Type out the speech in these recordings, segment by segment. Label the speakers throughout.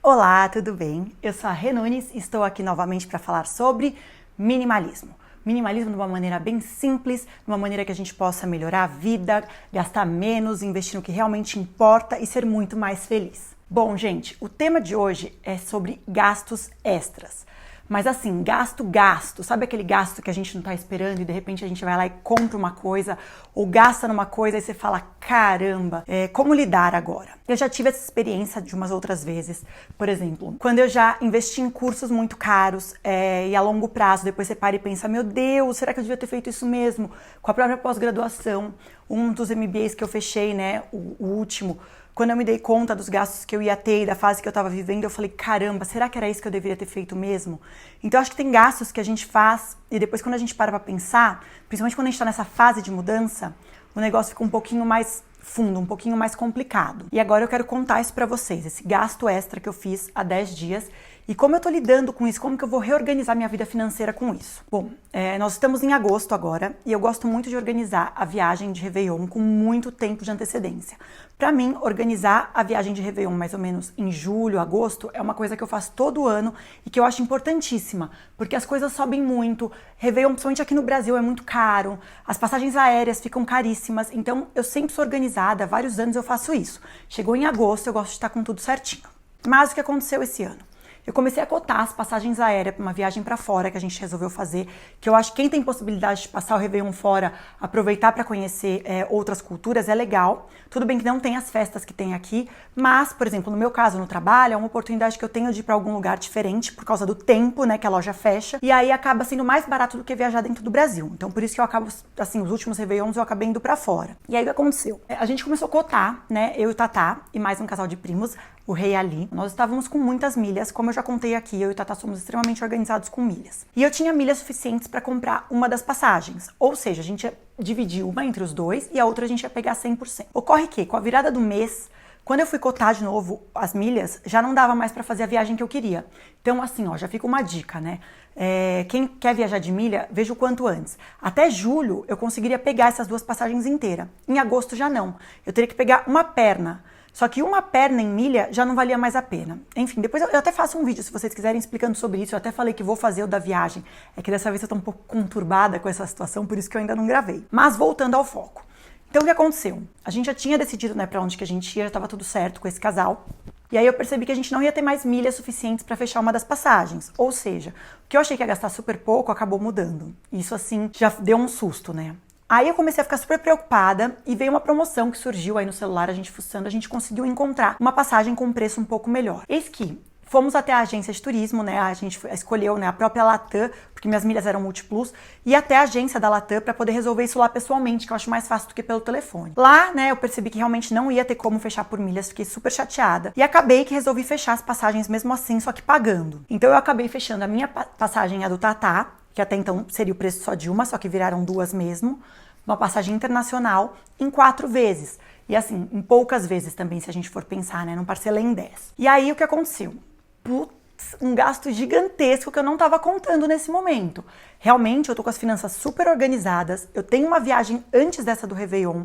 Speaker 1: Olá, tudo bem? Eu sou a Rê Nunes e estou aqui novamente para falar sobre minimalismo. Minimalismo de uma maneira bem simples, de uma maneira que a gente possa melhorar a vida, gastar menos, investir no que realmente importa e ser muito mais feliz. Bom, gente, o tema de hoje é sobre gastos extras. Mas assim, gasto, sabe aquele gasto que a gente não tá esperando e de repente a gente vai lá e compra uma coisa ou gasta numa coisa e você fala, caramba, como lidar agora? Eu já tive essa experiência de umas outras vezes, por exemplo, quando eu já investi em cursos muito caros e a longo prazo, depois você para e pensa, meu Deus, será que eu devia ter feito isso mesmo? Com a própria pós-graduação, um dos MBAs que eu fechei, né, o último, quando eu me dei conta dos gastos que eu ia ter e da fase que eu estava vivendo, eu falei, caramba, será que era isso que eu deveria ter feito mesmo? Então, eu acho que tem gastos que a gente faz e depois quando a gente para pra pensar, principalmente quando a gente está nessa fase de mudança, o negócio fica um pouquinho mais fundo, um pouquinho mais complicado. E agora eu quero contar isso pra vocês, esse gasto extra que eu fiz há 10 dias e como eu tô lidando com isso, como que eu vou reorganizar minha vida financeira com isso. Bom, nós estamos em agosto agora e eu gosto muito de organizar a viagem de Réveillon com muito tempo de antecedência. Pra mim, organizar a viagem de Réveillon mais ou menos em julho, agosto, é uma coisa que eu faço todo ano e que eu acho importantíssima, porque as coisas sobem muito, Réveillon, principalmente aqui no Brasil, é muito caro, as passagens aéreas ficam caríssimas, então eu sempre sou organizada, há vários anos eu faço isso. Chegou em agosto, eu gosto de estar com tudo certinho. Mas o que aconteceu esse ano? Eu comecei a cotar as passagens aéreas para uma viagem para fora que a gente resolveu fazer, que eu acho que quem tem possibilidade de passar o Réveillon fora, aproveitar para conhecer outras culturas, é legal. Tudo bem que não tem as festas que tem aqui, mas, por exemplo, no meu caso, no trabalho, é uma oportunidade que eu tenho de ir para algum lugar diferente por causa do tempo, né, que a loja fecha, e aí acaba sendo mais barato do que viajar dentro do Brasil. Então, por isso que eu acabo, assim, os últimos Réveillons eu acabei indo para fora. E aí o que aconteceu? A gente começou a cotar, né, eu e o Tatá, e mais um casal de primos, o Rei e Ali. Nós estávamos com muitas milhas, como eu já contei aqui, eu e o Tatá somos extremamente organizados com milhas. E eu tinha milhas suficientes para comprar uma das passagens, ou seja, a gente ia dividir uma entre os dois e a outra a gente ia pegar 100%. Ocorre que, com a virada do mês, quando eu fui cotar de novo as milhas, já não dava mais para fazer a viagem que eu queria. Então, assim, ó, já fica uma dica, né? Quem quer viajar de milha, veja o quanto antes. Até julho, eu conseguiria pegar essas duas passagens inteiras. Em agosto, já não. Eu teria que pegar uma perna. Só que uma perna em milha já não valia mais a pena. Enfim, depois eu até faço um vídeo, se vocês quiserem, explicando sobre isso. Eu até falei que vou fazer o da viagem. É que dessa vez eu tô um pouco conturbada com essa situação, por isso que eu ainda não gravei. Mas voltando ao foco. Então, o que aconteceu? A gente já tinha decidido, né, pra onde que a gente ia, já tava tudo certo com esse casal. E aí eu percebi que a gente não ia ter mais milhas suficientes para fechar uma das passagens. Ou seja, o que eu achei que ia gastar super pouco, acabou mudando. Isso, assim, já deu um susto, né? Aí eu comecei a ficar super preocupada e veio uma promoção que surgiu aí no celular, a gente fuçando, a gente conseguiu encontrar uma passagem com um preço um pouco melhor. Eis que fomos até a agência de turismo, né? A gente escolheu, né, a própria Latam, porque minhas milhas eram múltiplos, e até a agência da Latam para poder resolver isso lá pessoalmente, que eu acho mais fácil do que pelo telefone. Lá, né, eu percebi que realmente não ia ter como fechar por milhas, fiquei super chateada. E acabei que resolvi fechar as passagens mesmo assim, só que pagando. Então eu acabei fechando a minha passagem, a do Tatá, que até então seria o preço só de uma, só que viraram duas mesmo, uma passagem internacional em 4 vezes. E assim, em poucas vezes também, se a gente for pensar, né? Não parcelei em 10. E aí, o que aconteceu? Putz, um gasto gigantesco que eu não tava contando nesse momento. Realmente, eu tô com as finanças super organizadas, eu tenho uma viagem antes dessa do Réveillon,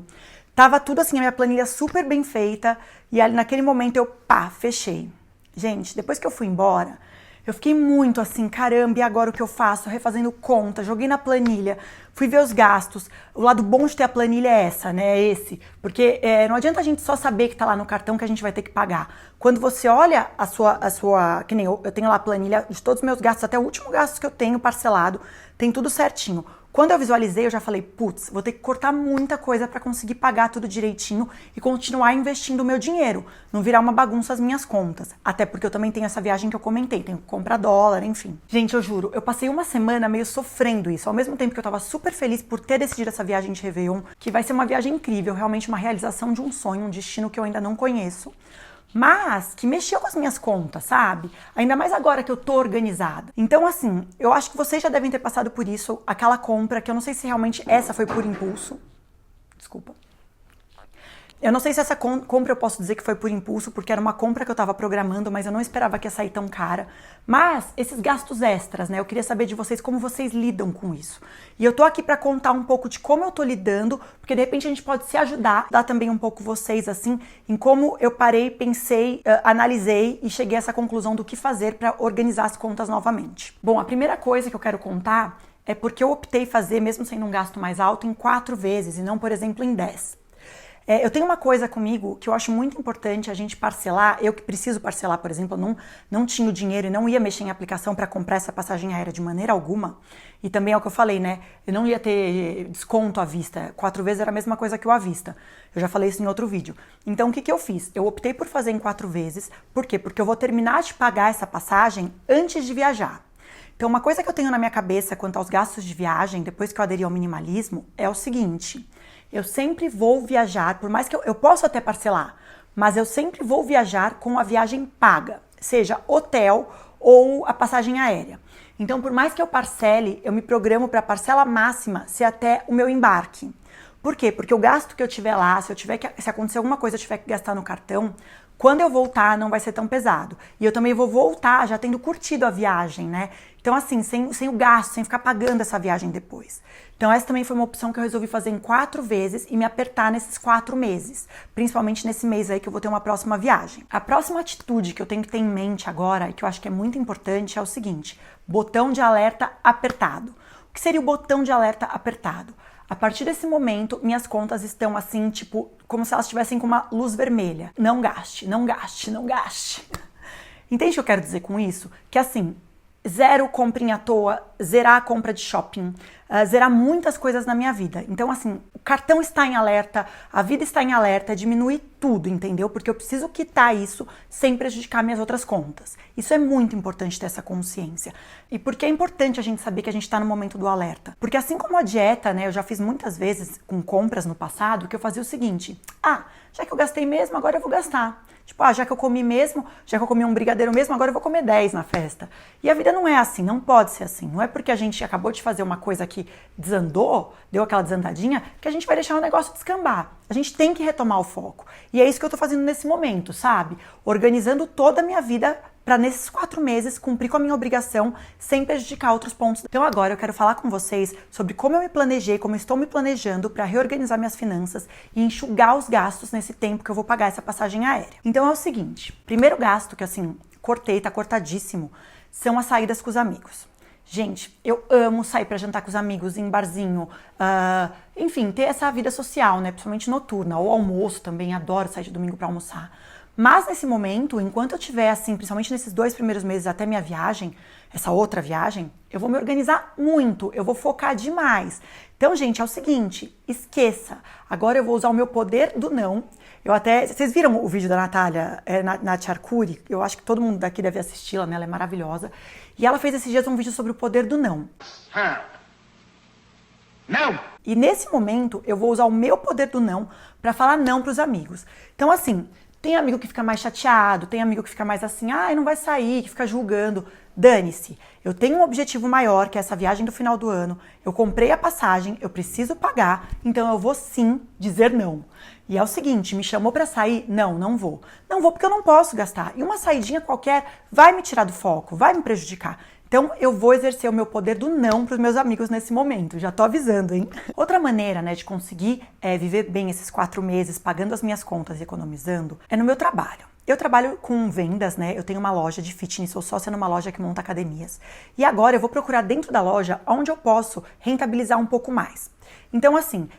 Speaker 1: tava tudo assim, a minha planilha super bem feita, e ali naquele momento eu, fechei. Gente, depois que eu fui embora, eu fiquei muito assim, caramba, e agora o que eu faço? Refazendo conta, joguei na planilha, fui ver os gastos. O lado bom de ter a planilha é essa, né? É esse. Porque não adianta a gente só saber que tá lá no cartão que a gente vai ter que pagar. Quando você olha a sua que nem eu tenho lá a planilha de todos os meus gastos, até o último gasto que eu tenho parcelado, tem tudo certinho. Quando eu visualizei, eu já falei, putz, vou ter que cortar muita coisa para conseguir pagar tudo direitinho e continuar investindo o meu dinheiro, não virar uma bagunça as minhas contas. Até porque eu também tenho essa viagem que eu comentei, tenho que comprar dólar, enfim. Gente, eu juro, eu passei uma semana meio sofrendo isso, ao mesmo tempo que eu tava super feliz por ter decidido essa viagem de Réveillon, que vai ser uma viagem incrível, realmente uma realização de um sonho, um destino que eu ainda não conheço. Mas que mexeu com as minhas contas, sabe? Ainda mais agora que eu tô organizada. Então, assim, eu acho que vocês já devem ter passado por isso, aquela compra, que eu não sei se realmente essa foi por impulso. Desculpa. Eu não sei se essa compra eu posso dizer que foi por impulso, porque era uma compra que eu estava programando, mas eu não esperava que ia sair tão cara. Mas esses gastos extras, né? Eu queria saber de vocês como vocês lidam com isso. E eu tô aqui para contar um pouco de como eu tô lidando, porque de repente a gente pode se ajudar, dar também um pouco vocês assim, em como eu parei, pensei, analisei e cheguei a essa conclusão do que fazer para organizar as contas novamente. Bom, a primeira coisa que eu quero contar é porque eu optei fazer, mesmo sendo um gasto mais alto, em 4 vezes e não, por exemplo, em 10. Eu tenho uma coisa comigo que eu acho muito importante a gente parcelar. Eu que preciso parcelar, por exemplo, eu não tinha o dinheiro e não ia mexer em aplicação para comprar essa passagem aérea de maneira alguma. E também é o que eu falei, né? Eu não ia ter desconto à vista. 4 vezes era a mesma coisa que o à vista. Eu já falei isso em outro vídeo. Então, o que eu fiz? Eu optei por fazer em 4 vezes. Por quê? Porque eu vou terminar de pagar essa passagem antes de viajar. Então, uma coisa que eu tenho na minha cabeça quanto aos gastos de viagem, depois que eu aderi ao minimalismo, é o seguinte: eu sempre vou viajar, por mais que eu possa até parcelar, mas eu sempre vou viajar com a viagem paga, seja hotel ou a passagem aérea. Então, por mais que eu parcele, eu me programo para a parcela máxima ser até o meu embarque. Por quê? Porque o gasto que eu tiver lá, se acontecer alguma coisa, eu tiver que gastar no cartão, quando eu voltar não vai ser tão pesado. E eu também vou voltar já tendo curtido a viagem, né? Então assim, sem o gasto, sem ficar pagando essa viagem depois. Então essa também foi uma opção que eu resolvi fazer em 4 vezes e me apertar nesses 4 meses. Principalmente nesse mês aí que eu vou ter uma próxima viagem. A próxima atitude que eu tenho que ter em mente agora, e que eu acho que é muito importante, é o seguinte: botão de alerta apertado. O que seria o botão de alerta apertado? A partir desse momento, minhas contas estão assim, tipo, como se elas estivessem com uma luz vermelha. Não gaste, não gaste, não gaste. Entende o que eu quero dizer com isso? Que assim, zero comprinha à toa, zerar a compra de shopping, zerar muitas coisas na minha vida. Então assim, o cartão está em alerta, a vida está em alerta, diminuir tudo, entendeu? Porque eu preciso quitar isso sem prejudicar minhas outras contas. Isso é muito importante ter essa consciência. E por que é importante a gente saber que a gente está no momento do alerta? Porque assim como a dieta, né, eu já fiz muitas vezes com compras no passado, que eu fazia o seguinte: já que eu gastei mesmo, agora eu vou gastar. Tipo, já que eu comi mesmo, já que eu comi um brigadeiro mesmo, agora eu vou comer 10 na festa. E a vida não é assim, não pode ser assim. Não é porque a gente acabou de fazer uma coisa que desandou, deu aquela desandadinha, que a gente vai deixar o negócio descambar. A gente tem que retomar o foco. E é isso que eu tô fazendo nesse momento, sabe? Organizando toda a minha vida para nesses 4 meses cumprir com a minha obrigação sem prejudicar outros pontos. Então agora eu quero falar com vocês sobre como eu me planejei, como eu estou me planejando para reorganizar minhas finanças e enxugar os gastos nesse tempo que eu vou pagar essa passagem aérea. Então é o seguinte: primeiro gasto que assim, cortei, tá cortadíssimo, são as saídas com os amigos. Gente, eu amo sair para jantar com os amigos em barzinho, enfim, ter essa vida social, né, principalmente noturna, ou almoço também, adoro sair de domingo para almoçar. Mas nesse momento, enquanto eu tiver assim, principalmente nesses 2 primeiros meses até minha viagem, essa outra viagem, eu vou me organizar muito, eu vou focar demais. Então, gente, é o seguinte, esqueça. Agora eu vou usar o meu poder do não. Vocês viram o vídeo da Natália, Nath Arcuri? Eu acho que todo mundo daqui deve assisti-la, né? Ela é maravilhosa. E ela fez esses dias um vídeo sobre o poder do não. Não! E nesse momento, eu vou usar o meu poder do não para falar não pros amigos. Então, assim, tem amigo que fica mais chateado, tem amigo que fica mais assim, não vai sair, que fica julgando. Dane-se, eu tenho um objetivo maior, que é essa viagem do final do ano. Eu comprei a passagem, eu preciso pagar, então eu vou sim dizer não. E é o seguinte, me chamou pra sair? Não, não vou. Não vou porque eu não posso gastar. E uma saidinha qualquer vai me tirar do foco, vai me prejudicar. Então, eu vou exercer o meu poder do não para os meus amigos nesse momento. Já tô avisando, hein? Outra maneira, né, de conseguir viver bem esses 4 meses, pagando as minhas contas e economizando, é no meu trabalho. Eu trabalho com vendas, né? Eu tenho uma loja de fitness, sou sócia numa loja que monta academias. E agora eu vou procurar dentro da loja onde eu posso rentabilizar um pouco mais. Então, assim,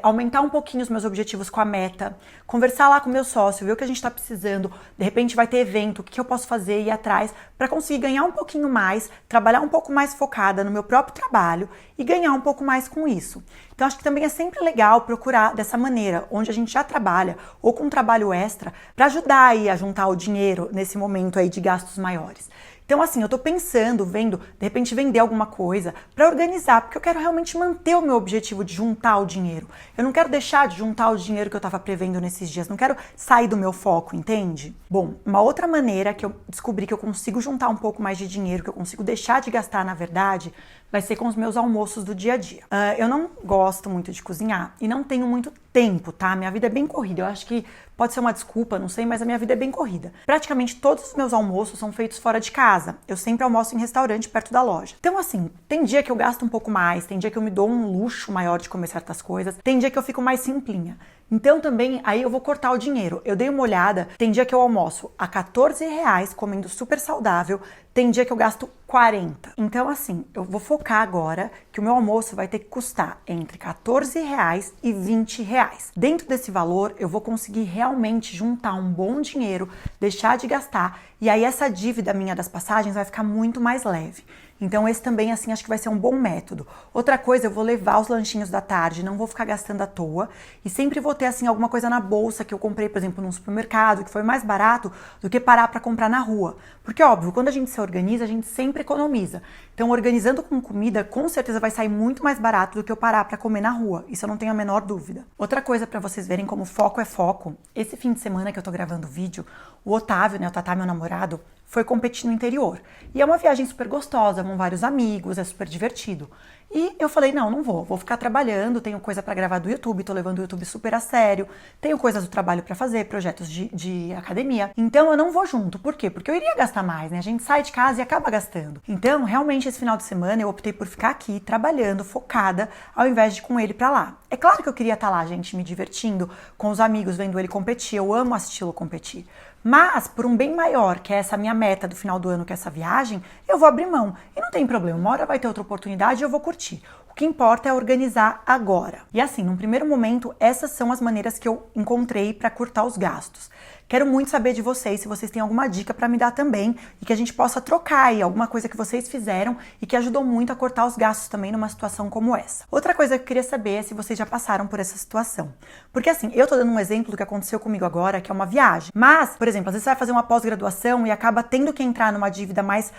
Speaker 1: aumentar um pouquinho os meus objetivos com a meta, conversar lá com o meu sócio, ver o que a gente está precisando, de repente vai ter evento, o que eu posso fazer, ir atrás, para conseguir ganhar um pouquinho mais, trabalhar um pouco mais focada no meu próprio trabalho e ganhar um pouco mais com isso. Então, acho que também é sempre legal procurar dessa maneira, onde a gente já trabalha, ou com um trabalho extra, para ajudar aí a juntar o dinheiro nesse momento aí de gastos maiores. Então, assim, eu tô pensando, vendo, de repente vender alguma coisa para organizar, porque eu quero realmente manter o meu objetivo de juntar o dinheiro. Eu não quero deixar de juntar o dinheiro que eu tava prevendo nesses dias, não quero sair do meu foco, entende? Bom, uma outra maneira que eu descobri que eu consigo juntar um pouco mais de dinheiro, que eu consigo deixar de gastar, na verdade, vai ser com os meus almoços do dia a dia. Eu não gosto muito de cozinhar e não tenho muito tempo, tá? Minha vida é bem corrida. Eu acho que pode ser uma desculpa, não sei, mas a minha vida é bem corrida. Praticamente todos os meus almoços são feitos fora de casa. Eu sempre almoço em restaurante perto da loja. Então, assim, tem dia que eu gasto um pouco mais, tem dia que eu me dou um luxo maior de comer certas coisas, tem dia que eu fico mais simplinha. Então também, aí eu vou cortar o dinheiro. Eu dei uma olhada, tem dia que eu almoço a R$14 comendo super saudável, tem dia que eu gasto 40. Então assim, eu vou focar agora que o meu almoço vai ter que custar entre R$14 e R$20. Dentro desse valor, eu vou conseguir realmente juntar um bom dinheiro, deixar de gastar, e aí essa dívida minha das passagens vai ficar muito mais leve. Então esse também, assim, acho que vai ser um bom método. Outra coisa, eu vou levar os lanchinhos da tarde, não vou ficar gastando à toa e sempre vou ter, assim, alguma coisa na bolsa que eu comprei, por exemplo, num supermercado, que foi mais barato do que parar para comprar na rua. Porque, óbvio, quando a gente se organiza, a gente sempre economiza. Então, organizando com comida, com certeza vai sair muito mais barato do que eu parar para comer na rua. Isso eu não tenho a menor dúvida. Outra coisa para vocês verem como foco é foco, esse fim de semana que eu tô gravando o vídeo, o Otávio, né, o Tatá, meu namorado, foi competir no interior. E é uma viagem super gostosa, vão vários amigos, é super divertido. E eu falei, não vou ficar trabalhando, tenho coisa para gravar do YouTube, tô levando o YouTube super a sério, tenho coisas do trabalho para fazer, projetos de academia. Então eu não vou junto. Por quê? Porque eu iria gastar mais, né? A gente sai de casa e acaba gastando. Então, realmente, esse final de semana eu optei por ficar aqui, trabalhando, focada, ao invés de ir com ele pra lá. É claro que eu queria estar lá, gente, me divertindo, com os amigos, vendo ele competir. Eu amo assisti-lo competir. Mas, por um bem maior, que é essa minha meta do final do ano, que é essa viagem, eu vou abrir mão. E não tem problema, uma hora vai ter outra oportunidade e eu vou curtir. O que importa é organizar agora. E assim, num primeiro momento, essas são as maneiras que eu encontrei para cortar os gastos. Quero muito saber de vocês, se vocês têm alguma dica para me dar também e que a gente possa trocar aí alguma coisa que vocês fizeram e que ajudou muito a cortar os gastos também numa situação como essa. Outra coisa que eu queria saber é se vocês já passaram por essa situação. Porque assim, eu tô dando um exemplo do que aconteceu comigo agora, que é uma viagem. Mas, por exemplo, às vezes você vai fazer uma pós-graduação e acaba tendo que entrar numa dívida mais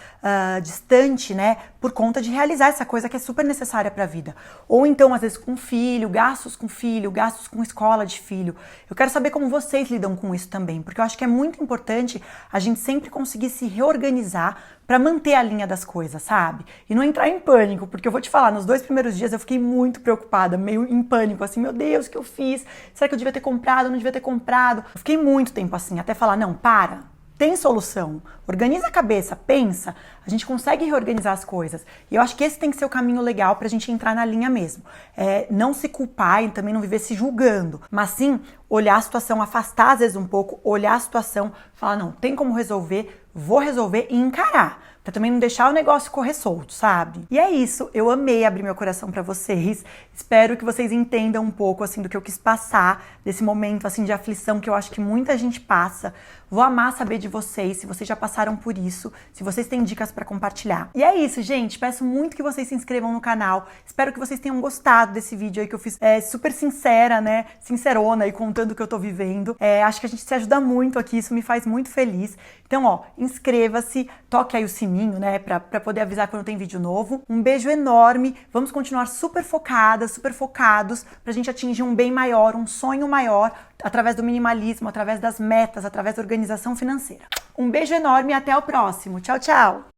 Speaker 1: distante, né, por conta de realizar essa coisa que é super necessária para a vida. Ou então, às vezes, com filho, gastos com escola de filho. Eu quero saber como vocês lidam com isso também, porque eu acho que é muito importante a gente sempre conseguir se reorganizar para manter a linha das coisas, sabe? E não entrar em pânico, porque eu vou te falar, nos 2 primeiros dias eu fiquei muito preocupada, meio em pânico, assim, meu Deus, o que eu fiz? Será que eu devia ter comprado? Não devia ter comprado? Eu fiquei muito tempo assim, até falar, não, para. Tem solução, organiza a cabeça, pensa, a gente consegue reorganizar as coisas. E eu acho que esse tem que ser o caminho legal pra gente entrar na linha mesmo. Não se culpar e também não viver se julgando, mas sim olhar a situação, afastar às vezes um pouco, olhar a situação, falar, não, tem como resolver, vou resolver e encarar. Pra também não deixar o negócio correr solto, sabe? E é isso, eu amei abrir meu coração pra vocês. Espero que vocês entendam um pouco, assim, do que eu quis passar, desse momento, assim, de aflição que eu acho que muita gente passa. Vou amar saber de vocês, se vocês já passaram por isso, se vocês têm dicas pra compartilhar. E é isso, gente. Peço muito que vocês se inscrevam no canal. Espero que vocês tenham gostado desse vídeo aí que eu fiz super sincera, né? Sincerona e contando o que eu tô vivendo. Acho que a gente se ajuda muito aqui, isso me faz muito feliz. Então, ó, inscreva-se, toque aí o sininho, né? Pra poder avisar quando tem vídeo novo. Um beijo enorme. Vamos continuar super focadas, super focados pra gente atingir um bem maior, um sonho maior, através do minimalismo, através das metas, através da organização financeira. Um beijo enorme e até o próximo. Tchau, tchau!